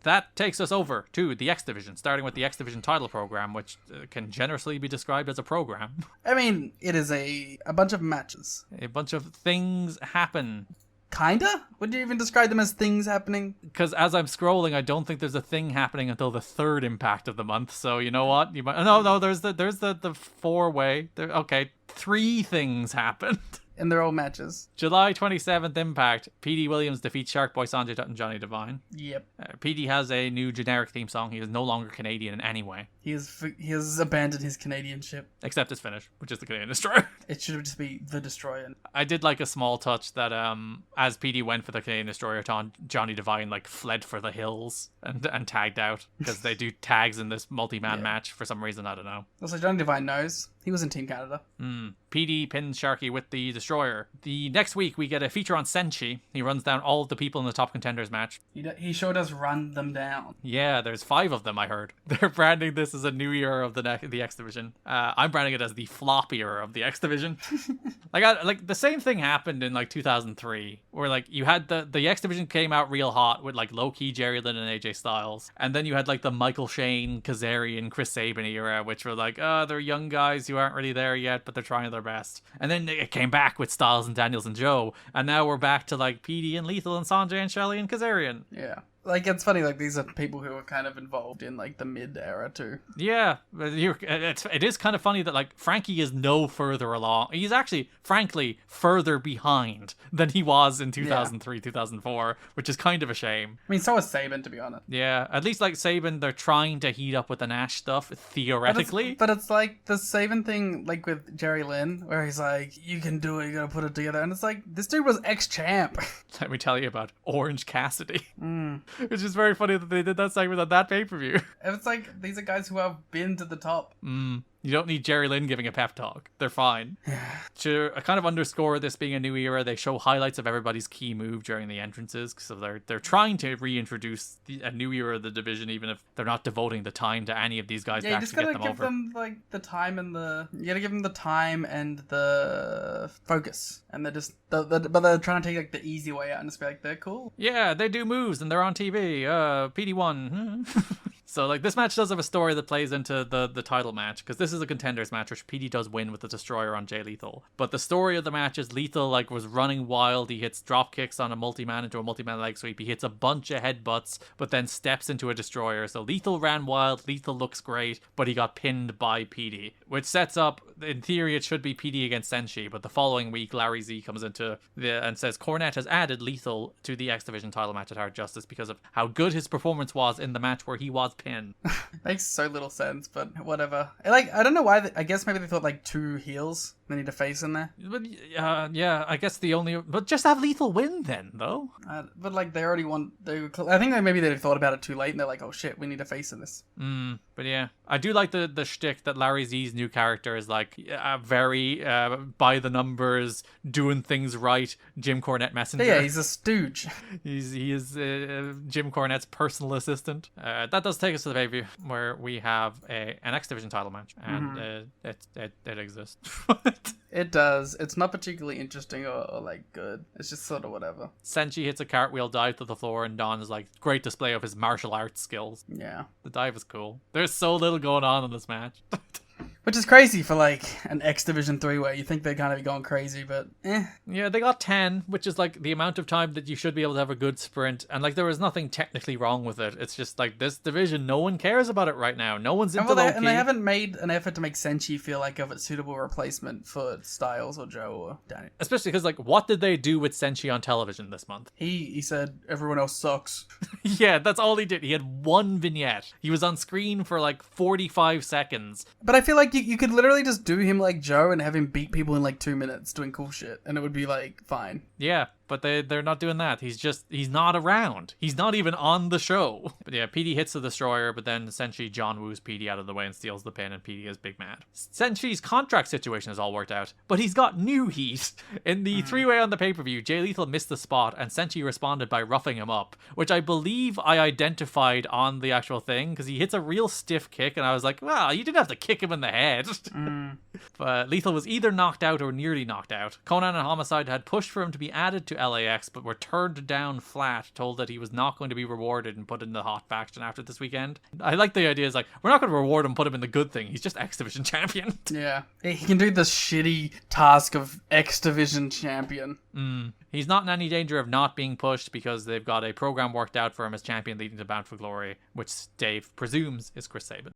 that takes us over to the X Division, starting with the X Division title program, which can generously be described as a program. I mean, it is a bunch of matches. A bunch of things happen. Kinda? Would you even describe them as things happening? Because as I'm scrolling, I don't think there's a thing happening until the third Impact of the month. So you know what? You might. No. There's the 4-way. Okay, 3 things happened. And they're all matches. July 27th Impact. P.D. Williams defeats Sharkboy Sanjay Dutt and Johnny Devine. Yep. P.D. has a new generic theme song. He is no longer Canadian in any way. He has abandoned his Canadianship. Except his finish, which is the Canadian Destroyer. It should just be the Destroyer. I did like a small touch that as PD went for the Canadian Destroyer, Johnny Devine like fled for the hills and tagged out because they do tags in this multi-man match for some reason. I don't know. Also, Johnny Devine knows. He was in Team Canada. PD pins Sharky with the Destroyer. The next week we get a feature on Senshi. He runs down all of the people in the Top Contenders match. He sure does run them down. Yeah, there's 5 of them, I heard. They're branding this as a new era of the X Division. I'm branding it as the flop era of the X Division. like the same thing happened in like 2003, where like you had the X Division came out real hot with like low-key Jerry Lynn and AJ Styles, and then you had like the Michael Shane, Kazarian, Chris Sabin era, which were like, they're young guys who aren't really there yet, but they're trying their best. And then it came back with Styles and Daniels and Joe, and now we're back to like PD and Lethal and Sanjay and Shelly and Kazarian. Yeah. Like, it's funny, like, these are people who are kind of involved in, like, the mid-era, too. Yeah, it is kind of funny that, like, Frankie is no further along. He's actually, frankly, further behind than he was in 2003, 2004, which is kind of a shame. I mean, so is Sabin, to be honest. Yeah, at least, like, Sabin, they're trying to heat up with the Nash stuff, theoretically. But it's like, the Sabin thing, like, with Jerry Lynn, where he's like, you can do it, you gotta put it together. And it's like, this dude was ex-champ. Let me tell you about Orange Cassidy. Which is very funny that they did that segment on that pay-per-view. It's like, these are guys who have been to the top. You don't need Jerry Lynn giving a pep talk. They're fine. To kind of underscore this being a new era, they show highlights of everybody's key move during the entrances. So they're trying to reintroduce a new era of the division, even if they're not devoting the time to any of these guys to actually get them over. You just gotta give them, like, the time and you gotta give them the time and the focus. And they're just, but they're trying to take, like, the easy way out and just be like, they're cool. Yeah, they do moves and they're on TV. PD1. So, like, this match does have a story that plays into the title match, because this is a contenders match, which PD does win with the Destroyer on Jay Lethal. But the story of the match is Lethal, like, was running wild. He hits drop kicks on a multi-man into a multi-man leg sweep. He hits a bunch of headbutts, but then steps into a Destroyer. So Lethal ran wild. Lethal looks great, but he got pinned by PD, which sets up, in theory, it should be PD against Senshi. But the following week, Larry Z comes into and says Cornette has added Lethal to the X Division title match at Hard Justice because of how good his performance was in the match where he was pinned. Makes so little sense, but whatever. Like, I don't know why. I guess maybe they thought like 2 heels. They need a face in there. But yeah, I guess but just have Lethal win then, though. But like they already won. I think maybe they thought about it too late, and they're like, oh shit, we need a face in this. But yeah, I do like the shtick that Larry Z's new character is like very by the numbers, doing things right. Jim Cornette messenger. Yeah, he's a stooge. He is Jim Cornette's personal assistant. That does take us to the pay-per-view where we have an X Division title match, and it exists. It does. It's not particularly interesting or like good. It's just sort of whatever. Senshi hits a cartwheel dive to the floor, and Don is like, great display of his martial arts skills. Yeah. The dive is cool. There's so little going on in this match. Which is crazy for like an X Division 3-way. You think they're kind of be going crazy, but Yeah, they got 10, which is like the amount of time that you should be able to have a good sprint. And like there was nothing technically wrong with it. It's just like this division, no one cares about it right now. No one's into low-key. And they haven't made an effort to make Senshi feel like a suitable replacement for Styles or Joe or Danny. Especially because like what did they do with Senshi on television this month? He said everyone else sucks. Yeah, that's all he did. He had one vignette. He was on screen for like 45 seconds. But I feel like you could literally just do him like Joe and have him beat people in like 2 minutes doing cool shit, and it would be like fine. Yeah, but they're not doing that. He's not around. He's not even on the show. But yeah, PD hits the Destroyer, but then Senshi John woos PD out of the way and steals the pin, and PD is big mad. Senshi's contract situation is all worked out, but he's got new heat. In the 3-way on the pay-per-view, Jay Lethal missed the spot, and Senshi responded by roughing him up, which I believe I identified on the actual thing, because he hits a real stiff kick, and I was like, well, you didn't have to kick him in the head. But Lethal was either knocked out or nearly knocked out. Conan and Homicide had pushed for him to be added to LAX, but were turned down flat, told that he was not going to be rewarded and put in the hot SWAT faction after this weekend. I like the idea is like, we're not going to reward him, put him in the good thing. He's just X Division champion. Yeah. He can do the shitty task of X Division champion. He's not in any danger of not being pushed because they've got a program worked out for him as champion leading to Bound for Glory, which Dave presumes is Chris Sabin.